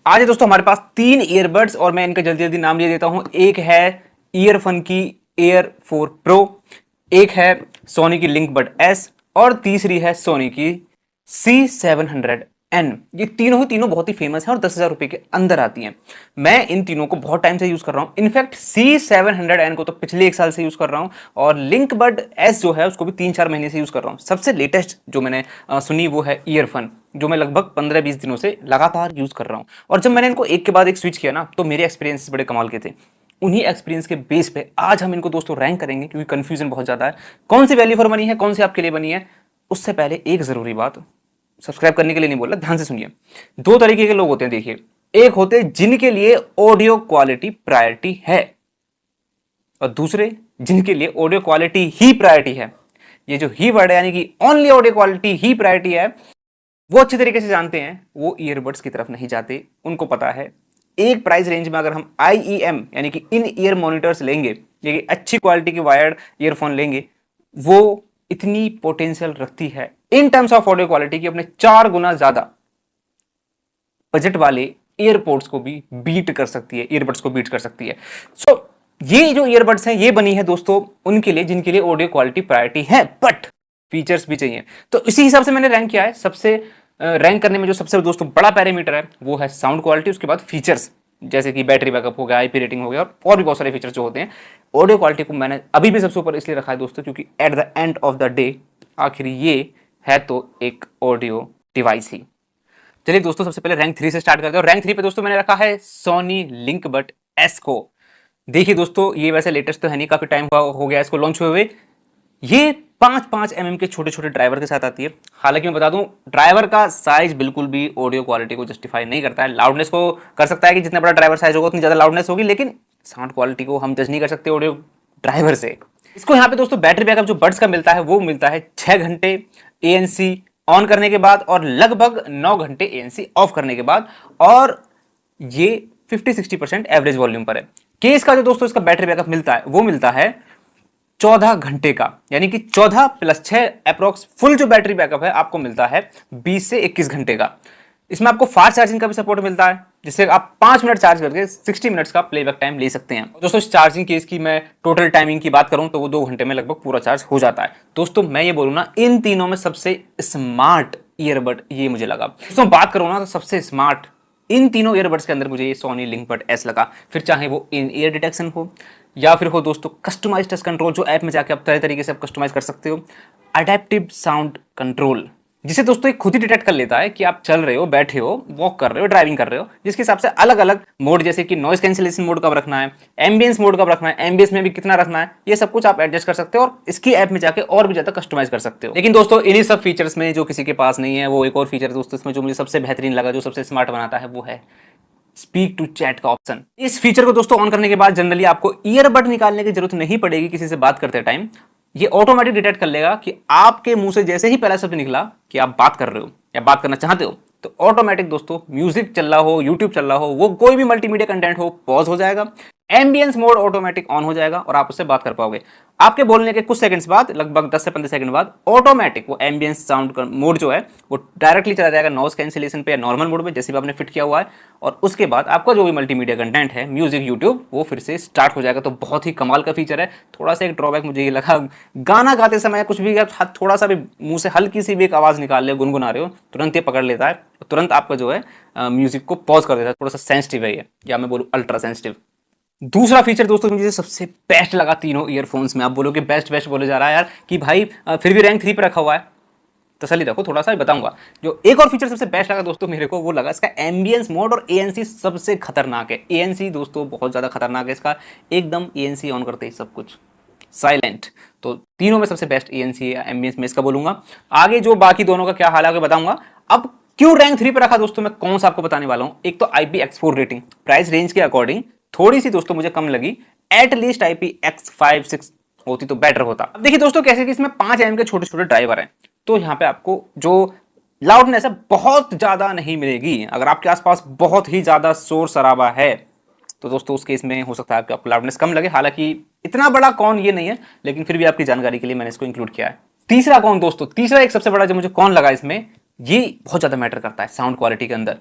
आज है दोस्तों हमारे पास तीन ईयरबड्स और मैं इनका जल्दी जल्दी नाम ले देता हूं। एक है ईयरफोन की एयर 4 प्रो, एक है सोनी की लिंकबड एस और तीसरी है सोनी की C700N। ये तीनों ही तीनों बहुत ही फेमस हैं और 10,000 रुपए के अंदर आती हैं। मैं इन तीनों को बहुत टाइम से यूज कर रहा हूं। इनफैक्ट C700N को तो पिछले 1 साल से यूज कर रहा हूं और लिंकबड एस जो है उसको भी 3-4 महीने से यूज कर रहा हूं। सबसे लेटेस्ट जो मैंने सुनी वो है ईयरफोन, जो मैं लगभग 15-20 दिनों से लगातार यूज कर रहा हूं। और जब मैंने इनको एक के बाद एक स्विच किया ना, तो मेरे एक्सपीरियंस बड़े कमाल के थे। उन्हीं एक्सपीरियंस के बेस पे आज हम इनको दोस्तों रैंक करेंगे, क्योंकि कंफ्यूजन बहुत ज्यादा है कौन सी वैल्यू फॉर मनी है, कौन सी आपके लिए बनी है। उससे पहले एक जरूरी बात, सब्सक्राइब करने के लिए नहीं बोल रहा, ध्यान से सुनिए। दो तरीके के लोग होते हैं, देखिए। एक होते हैं जिनके लिए ऑडियो क्वालिटी प्रायोरिटी है और दूसरे जिनके लिए ऑडियो क्वालिटी ही प्रायोरिटी है। ये जो ही वर्ड है, यानी कि ओनली ऑडियो क्वालिटी ही प्रायोरिटी है, वो अच्छी तरीके से जानते हैं। वो ईयरबड्स की तरफ नहीं जाते। उनको पता है एक प्राइस रेंज में अगर हम IEM यानी कि इन ईयर मॉनिटर्स लेंगे, ये अच्छी क्वालिटी की वायर्ड ईयरफोन लेंगे, वो इतनी पोटेंशियल रखती है in terms of audio quality की अपने 4 गुना ज्यादा बजट वाले ईयरपोर्ट्स को भी बीट कर सकती है, ईयरबड्स को बीट कर सकती है। सो ये जो ईयरबड्स हैं ये बनी है दोस्तों उनके लिए जिनके लिए ऑडियो क्वालिटी प्रायोरिटी है, बट फीचर्स भी चाहिए। तो इसी हिसाब से मैंने रैंक किया है। सबसे रैंक करने में जो सबसे दोस्तों बड़ा पैरामीटर है वो है साउंड क्वालिटी, उसके बाद फीचर्स जैसे कि बैटरी बैकअप हो गया, IP रेटिंग हो गया और भी बहुत सारे फीचर्स जो होते हैं। ऑडियो क्वालिटी को मैंने अभी भी सबसे ऊपर इसलिए रखा है दोस्तों क्योंकि at the end of the day आखिर ये है तो एक ऑडियो डिवाइस ही। चलिए दोस्तों सबसे पहले रैंक 3 से स्टार्ट करते हैं। और रैंक 3 पे दोस्तों मैंने रखा है सोनी लिंकबड एस को। देखिए दोस्तों ये वैसे लेटेस्ट तो है नहीं, काफी टाइम हो गया इसको लॉन्च हुए। ये 5-5 mm के छोटे छोटे ड्राइवर के साथ आती है। हालांकि मैं बता दूं ड्राइवर का साइज बिल्कुल भी ऑडियो क्वालिटी को जस्टिफाई नहीं करता है। लाउडनेस को कर सकता है कि जितना बड़ा ड्राइवर साइज होगा उतनी ज्यादा लाउडनेस होगी, लेकिन साउंड क्वालिटी को हम जज नहीं कर सकते ऑडियो ड्राइवर से। इसको यहाँ पे दोस्तों बैटरी बैकअप जो बड्स का मिलता है वो मिलता है 6 घंटे ANC ऑन करने के बाद और लगभग 9 घंटे ANC ऑफ करने के बाद, और ये 50-60% एवरेज वॉल्यूम पर है। केस का जो दोस्तों इसका बैटरी बैकअप मिलता है वो मिलता है 14 घंटे का, यानी कि 14 + 6 अप्रोक्स फुल जो बैटरी बैकअप है आपको मिलता है 20 से 21 घंटे का। इसमें आपको फास्ट चार्जिंग का भी सपोर्ट मिलता है, जिससे आप 5 मिनट चार्ज करके 60 मिनट्स का प्लेबैक टाइम ले सकते हैं। दोस्तों चार्जिंग केस की मैं टोटल टाइमिंग की बात करूं तो वो 2 घंटे में लगभग पूरा चार्ज हो जाता है। दोस्तों मैं ये बोलूं ना, इन तीनों में सबसे स्मार्ट ईयरबड ये मुझे लगा। दोस्तों बात करूं ना तो सबसे स्मार्ट इन तीनों ईयरबड्स के अंदर मुझे ये सोनी लिंकबड एस लगा। फिर चाहे वो इन ईयर डिटेक्शन हो या फिर हो दोस्तों कस्टमाइज टच कंट्रोल, जो ऐप में जाके आप तरह तरीके से आप कस्टमाइज कर सकते हो। अडेप्टिव साउंड कंट्रोल, जिसे दोस्तों खुद ही डिटेक्ट कर लेता है कि आप चल रहे हो, बैठे हो, वॉक कर रहे हो, ड्राइविंग कर रहे हो, जिसके हिसाब से अलग अलग मोड, जैसे कि नॉइस कैंसिलेशन मोड कब रखना है, एम्बियंस मोड कब रखना है, एम्बियंस में भी कितना रखना है, ये सब कुछ आप एडजस्ट कर सकते हो और इसकी ऐप में जाके और भी ज्यादा कस्टमाइज कर सकते हो। लेकिन दोस्तों इन्हीं सब फीचर्स में जो किसी के पास नहीं है, वो एक और फीचर दोस्तों इसमें जो मुझे सबसे बेहतरीन लगा, जो सबसे स्मार्ट बनाता है, वो है स्पीक टू चैट का ऑप्शन। इस फीचर को दोस्तों ऑन करने के बाद जनरली आपको ईयरबड निकालने की जरूरत नहीं पड़ेगी किसी से बात करते टाइम। ये ऑटोमेटिक डिटेक्ट कर लेगा कि आपके मुंह से जैसे ही पहला शब्द निकला कि आप बात कर रहे हो या बात करना चाहते हो, तो ऑटोमेटिक दोस्तों म्यूजिक चल रहा हो, यूट्यूब चल रहा हो, वो कोई भी मल्टीमीडिया कंटेंट हो, पॉज हो जाएगा, एम्बियंस मोड ऑटोमेटिक ऑन हो जाएगा और आप उससे बात कर पाओगे। आपके बोलने के कुछ सेकंड्स बाद, लगभग 10 से 15 सेकंड बाद, ऑटोमेटिक वो एम्बियंस साउंड मोड जो है वो डायरेक्टली चला जाएगा नॉइस कैंसिलेशन पे या नॉर्मल मोड में, जैसे भी आपने फिट किया हुआ है। और उसके बाद आपका जो भी मल्टीमीडिया कंटेंट है, म्यूजिक, यूट्यूब, वो फिर से स्टार्ट हो जाएगा। तो बहुत ही कमाल का फीचर है। थोड़ा सा एक ड्रॉबैक मुझे ये लगा, गाना गाते समय कुछ भी थोड़ा सा भी मुंह से हल्की सी भी एक आवाज निकाल ले, गुनगुना रहे हो, तुरंत ये पकड़ लेता है, तुरंत आपका जो है म्यूजिक को पॉज कर देता है। थोड़ा सा सेंसिटिव है ये, या मैं बोलूँ अल्ट्रा सेंसिटिव। दूसरा फीचर दोस्तों मुझे सबसे बेस्ट लगा तीनों ईयरफोन्स में। आप बोलोगे बेस्ट बेस्ट बोले जा रहा है यार कि भाई फिर भी रैंक 3 पे रखा हुआ है, तसल्ली रखो, थोड़ा सा बताऊंगा। जो एक और फीचर सबसे बेस्ट लगा दोस्तों मेरे को, वो लगा इसका एम्बियंस मोड और ANC सबसे खतरनाक है। ANC दोस्तों बहुत ज्यादा खतरनाक है इसका, एकदम ANC ऑन करते ही सब कुछ साइलेंट। तो तीनों में सबसे बेस्ट ANC है, एम्बियंस में इसका बोलूंगा। आगे जो बाकी दोनों का क्या हाल है बताऊंगा। अब क्यों रैंक 3 पे रखा दोस्तों, मैं कौन सा आपको बताने वाला हूं। एक तो IPX4 रेटिंग प्राइस रेंज के अकॉर्डिंग थोड़ी सी दोस्तों मुझे कम लगी, एटलीस्ट IPX5-6 होती तो बेटर होता। अब देखिए दोस्तों कैसे कि इसमें 5 mm के छोटे छोटे ड्राइवर हैं, तो यहाँ पे आपको जो लाउडनेस है बहुत ज्यादा नहीं मिलेगी। अगर आपके आसपास बहुत ही ज्यादा शोर शराबा है तो दोस्तों उस केस में हो सकता है आपको लाउडनेस कम लगे। हालांकि इतना बड़ा कौन ये नहीं है, लेकिन फिर भी आपकी जानकारी के लिए मैंने इसको इंक्लूड किया है। तीसरा कौन दोस्तों, तीसरा एक सबसे बड़ा जो मुझे कौन लगा इसमें, ये बहुत ज्यादा मैटर करता है साउंड क्वालिटी के अंदर।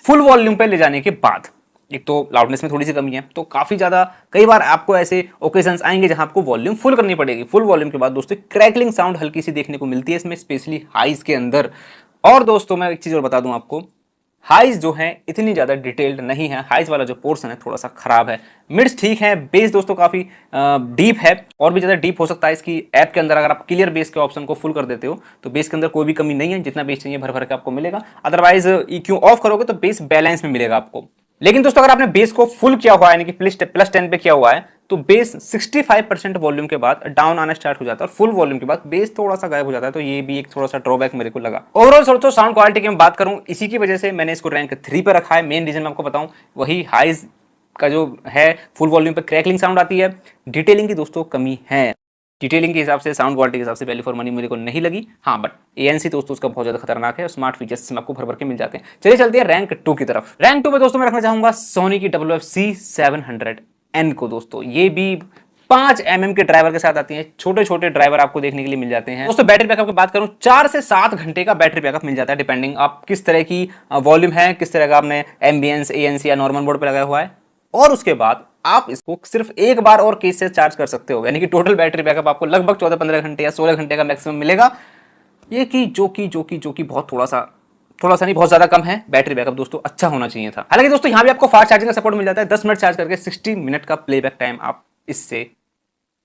फुल वॉल्यूम पे ले जाने के बाद एक तो लाउडनेस में थोड़ी सी कमी है, तो काफी ज्यादा कई बार आपको ऐसे ओकेजन्स आएंगे जहां आपको वॉल्यूम फुल करनी पड़ेगी। फुल वॉल्यूम के बाद दोस्तों क्रैकलिंग साउंड हल्की सी देखने को मिलती है इसमें, स्पेशली हाइज के अंदर। और दोस्तों मैं एक चीज और बता दूं आपको, हाइज जो है इतनी ज्यादा डिटेल्ड नहीं है, हाइज वाला जो पोर्शन है थोड़ा सा खराब है। मिड्स ठीक है, बेस दोस्तों काफी डीप है, और भी ज्यादा डीप हो सकता है इसकी ऐप के अंदर। अगर आप क्लियर बेस के ऑप्शन को फुल कर देते हो तो बेस के अंदर कोई भी कमी नहीं है, जितना बेस चाहिए भर भर के आपको मिलेगा। अदरवाइज EQ ऑफ करोगे तो बेस बैलेंस में मिलेगा आपको। लेकिन दोस्तों अगर आपने बेस को फुल किया हुआ है, यानी कि प्लस 10 पे किया हुआ है, तो बेस 65% वॉल्यूम के बाद डाउन आना स्टार्ट हो जाता है, और फुल वॉल्यूम के बाद बेस थोड़ा सा गायब हो जाता है। तो ये भी एक थोड़ा सा ड्रॉबैक मेरे को लगा। ओवरऑल दोस्तों साउंड क्वालिटी की मैं बात करूं, इसी की वजह से मैंने इसको रैंक 3 पे रखा है। मेन रीजन मैं आपको बताऊं, वही हाइज का जो है, फुल वॉल्यूम पे क्रैकलिंग साउंड आती है, डिटेलिंग की दोस्तों कमी है। डिटेलिंग के हिसाब से, साउंड क्वालिटी के हिसाब से वैल्यू फॉर मनी मेरे को नहीं लगी। हाँ बट ANC दोस्तों उसका बहुत ज्यादा खतरनाक है, और स्मार्ट फीचर्स इसमें आपको भर भर के मिल जाते हैं। चलिए चलते हैं रैंक 2 की तरफ। रैंक 2 में दोस्तों मैं रखना चाहूंगा सोनी की WF-C700N को। दोस्तों ये भी 5 mm के ड्राइवर के साथ आती है। छोटे छोटे ड्राइवर आपको देखने के लिए मिल जाते हैं। दोस्तों बैटरी बैकअप की बात करूं, 4 से 7 घंटे का बैटरी बैकअप मिल जाता है, डिपेंडिंग आप किस तरह की वॉल्यूम है, किस तरह का आपने एम्बियंस, ANC या नॉर्मल मोड पर लगाया हुआ है। और उसके बाद आप इसको सिर्फ एक बार और केस से चार्ज कर सकते हो, यानी कि टोटल बैटरी बैकअप आपको लगभग 14-15 घंटे या 16 घंटे का मैक्सिमम मिलेगा। ये कि जो कि बहुत थोड़ा सा नहीं, बहुत ज्यादा कम है। बैटरी बैकअप दोस्तों अच्छा होना चाहिए था। हालांकि दोस्तों यहाँ भी आपको फास्ट चार्जिंग का सपोर्ट मिल जाता है। 10 मिनट चार्ज करके 60 मिनट का प्लेबैक टाइम आप इससे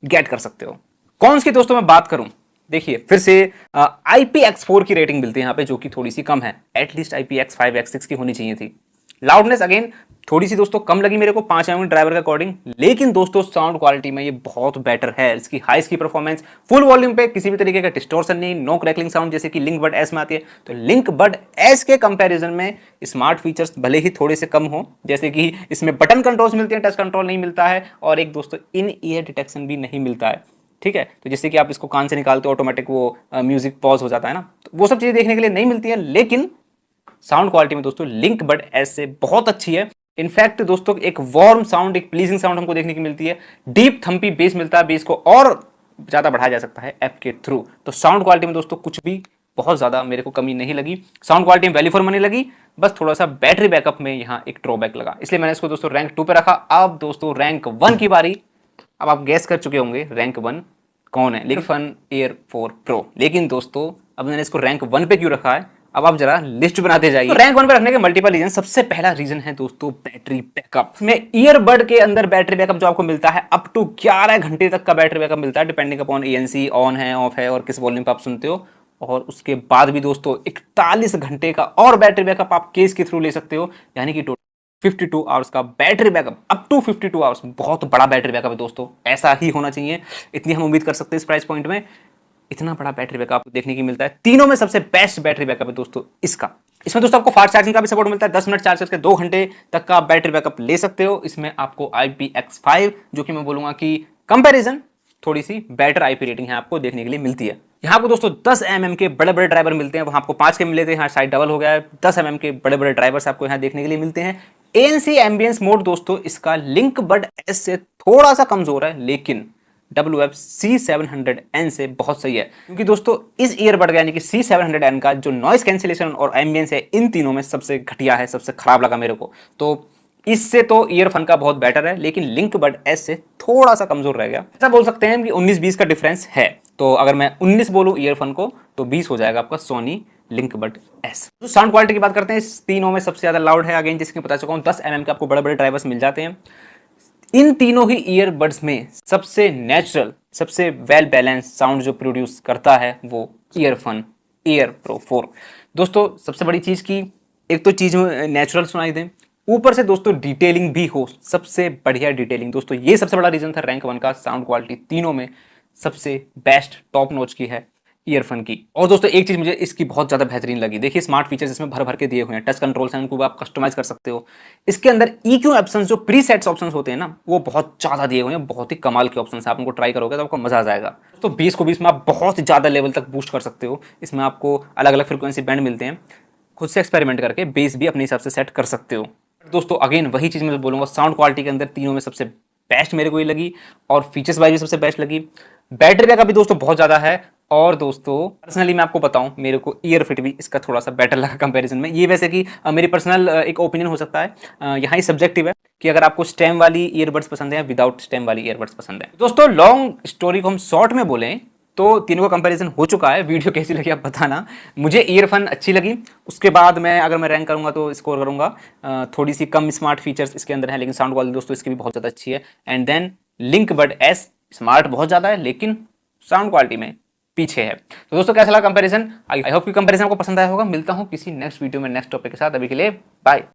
गेट कर सकते हो। कॉन्स की दोस्तों मैं बात करूं, देखिए फिर से IPX4 की रेटिंग मिलती है यहाँ पे, जो कि थोड़ी सी कम है। एटलीस्ट IPX5, X6 की होनी चाहिए थी। लाउडनेस अगेन थोड़ी सी दोस्तों कम लगी मेरे को 5 mm ड्राइवर के अकॉर्डिंग, लेकिन दोस्तों साउंड क्वालिटी में ये बहुत बेटर है। इसकी हाइस की परफॉर्मेंस, फुल वॉल्यूम पे किसी भी तरीके का डिस्टॉर्शन नहीं, नो क्रैकलिंग साउंड जैसे कि लिंक बड एस में आती है। तो लिंक बड एस के कंपैरिजन में स्मार्ट फीचर्स भले ही थोड़े से कम हो, जैसे कि इसमें बटन कंट्रोल्स मिलते हैं, टच कंट्रोल नहीं मिलता है, और एक दोस्तों इन ईयर डिटेक्शन भी नहीं मिलता है। ठीक है, तो जैसे कि आप इसको कान से निकालते हो ऑटोमेटिक वो म्यूजिक पॉज हो जाता है ना, तो वो सब चीजें देखने के लिए नहीं मिलती है। लेकिन साउंड क्वालिटी में दोस्तों लिंक बड एस से बहुत अच्छी है। इनफैक्ट दोस्तों एक वार्म साउंड, एक प्लीजिंग साउंड हमको देखने की मिलती है। डीप थम्पी बेस मिलता है, बेस को और ज्यादा बढ़ाया जा सकता है ऐप के थ्रू। तो साउंड क्वालिटी में दोस्तों कुछ भी बहुत ज्यादा मेरे को कमी नहीं लगी। साउंड क्वालिटी में वैल्यू फॉर मनी लगी, बस थोड़ा सा बैटरी बैकअप में यहाँ एक ड्रॉबैक लगा, इसलिए मैंने इसको दोस्तों रैंक 2 पे रखा। अब दोस्तों रैंक 1 की बारी। अब आप गैस कर चुके होंगे रैंक 1 कौन है, लेकिन फन एयर 4 प्रो। लेकिन दोस्तों अब मैंने इसको रैंक 1 पे क्यों रखा है, अब आप जरा लिस्ट बनाते जाइए। तो रैंक 1 पे रखने के मल्टीपल रीजन। सबसे पहला रीजन है दोस्तों बैटरी बैकअप। में ईयरबड के अंदर बैटरी बैकअप जो आपको मिलता है अप टू 11 घंटे तक का बैटरी बैकअप मिलता है, डिपेंडिंग अपॉन ANC ऑन है, ऑफ है, और किस वॉल्यूम पे आप सुनते हो। और उसके बाद भी दोस्तों 41 घंटे का और बैटरी बैकअप आप केस के थ्रू ले सकते हो, यानी कि 52 आवर्स का battery backup, up to 52 hours. बहुत बड़ा बैटरी बैकअप है दोस्तों, ऐसा ही होना चाहिए, इतनी हम उम्मीद कर सकते हैं इस प्राइस पॉइंट में। इतना बड़ा बैटरी बैकअप देखने की मिलता है। तीनों में सबसे बेस्ट बैटरी बैकअप है दोस्तों इसका। इसमें दोस्तों आपको फास्ट चार्जिंग का भी सपोर्ट मिलता है। 10 मिनट चार्ज करके 2 घंटे तक का बैटरी बैकअप ले सकते हो। इसमें आपको IPX5, जो कि मैं बोलूंगा कि कंपैरिजन थोड़ी सी बेटर IP रेटिंग है, आपको देखने के लिए मिलती है। यहाँ आपको दोस्तों 10 mm के बड़े बड़े ड्राइवर मिलते हैं, वहां आपको 5 के मिले थे, यहाँ साइड डबल हो गया है। 10 mm के बड़े बड़े ड्राइवर्स आपको यहाँ देखने के लिए मिलते हैं। ANC एम्बियंस मोड दोस्तों इसका लिंक बड एस से थोड़ा सा कमजोर है, लेकिन WF-C700N से बहुत सही है, क्योंकि दोस्तों इस ईयरबड का यानी कि C700N का जो नॉइस कैंसिलेशन और एम्बियंस है, इन तीनों में सबसे घटिया है, सबसे खराब लगा मेरे को। तो इससे तो ईयरफोन का बहुत बेटर है, लेकिन लिंक बड एस से थोड़ा सा कमजोर रह गया। ऐसा बोल सकते हैं कि 19-20 का डिफरेंस है। तो अगर मैं 19 बोलूं ईयरफोन को, तो 20 हो जाएगा आपका सोनी लिंक बड एस। तो साउंड क्वालिटी की बात करते हैं, इस तीनों में सबसे ज्यादा लाउड है। अगेन जिसके बता चुका हूं, 10 mm के आपको बड़े बड़े ड्राइवर्स मिल जाते हैं। इन तीनों ही ईयरबड्स में सबसे नेचुरल, सबसे वेल बैलेंस साउंड जो प्रोड्यूस करता है वो ईयरफोन एयर प्रो 4। दोस्तों सबसे बड़ी चीज की, एक तो चीज नेचुरल सुनाई दे, ऊपर से दोस्तों डिटेलिंग भी हो, सबसे बढ़िया डिटेलिंग। दोस्तों ये सबसे बड़ा रीजन था रैंक 1 का। साउंड क्वालिटी तीनों में सबसे बेस्ट टॉप नॉच की है ईयरफोन की। और दोस्तों एक चीज मुझे इसकी बहुत ज्यादा बेहतरीन लगी, देखिए स्मार्ट फीचर्स इसमें भर भर के दिए हुए हैं। टच कंट्रोल्स हैं, उनको आप कस्टमाइज कर सकते हो। इसके अंदर EQ ऑप्शंस, जो प्रीसेट्स ऑप्शंस होते हैं ना, वो बहुत ज्यादा दिए हुए हैं, बहुत ही कमाल के ऑप्शंस हैं। आप उनको ट्राई करोगे तो आपको मजा आ जाएगा। तो 20 को 20 में आप बहुत ज्यादा लेवल तक बूस्ट कर सकते हो। इसमें आपको अलग अलग फ्रिक्वेंसी बैंड मिलते हैं, खुद से एक्सपेरिमेंट करके बेस भी अपने हिसाब से सेट कर सकते हो। दोस्तों अगेन वही चीज मैं बोलूंगा, साउंड क्वालिटी के अंदर तीनों में सबसे बेस्ट मेरे को ये लगी, और फीचर्स वाइज भी सबसे बेस्ट लगी। बैटरी बैकअप भी दोस्तों बहुत ज्यादा है, और दोस्तों पर्सनली मैं आपको बताऊं, मेरे को ईयर फिट भी इसका थोड़ा सा बेटर लगा कंपैरिजन में। ये वैसे कि मेरी पर्सनल एक ओपिनियन हो सकता है, यहाँ ही सब्जेक्टिव है कि अगर आपको स्टेम वाली ईयरबड्स पसंद है या विदाउट स्टेम वाली ईयरबड्स पसंद है। दोस्तों लॉन्ग स्टोरी को हम शॉर्ट में बोलें तो तीनों का कंपैरिजन हो चुका है। वीडियो कैसी लगी आप बताना। मुझे ईयरफोन अच्छी लगी, उसके बाद मैं अगर मैं रैंक करूंगा तो स्कोर करूंगा थोड़ी सी कम स्मार्ट फीचर्स इसके अंदर है, लेकिन साउंड क्वालिटी दोस्तों इसकी भी बहुत ज़्यादा अच्छी है। And then link bud S smart बहुत ज़्यादा है, लेकिन साउंड क्वालिटी में पीछे है। तो दोस्तों कैसा लगा कंपैरिजन? आई होप कि कंपैरिजन आपको पसंद आया होगा। मिलता हूं किसी नेक्स्ट वीडियो में नेक्स्ट टॉपिक के साथ। अभी के लिए बाय।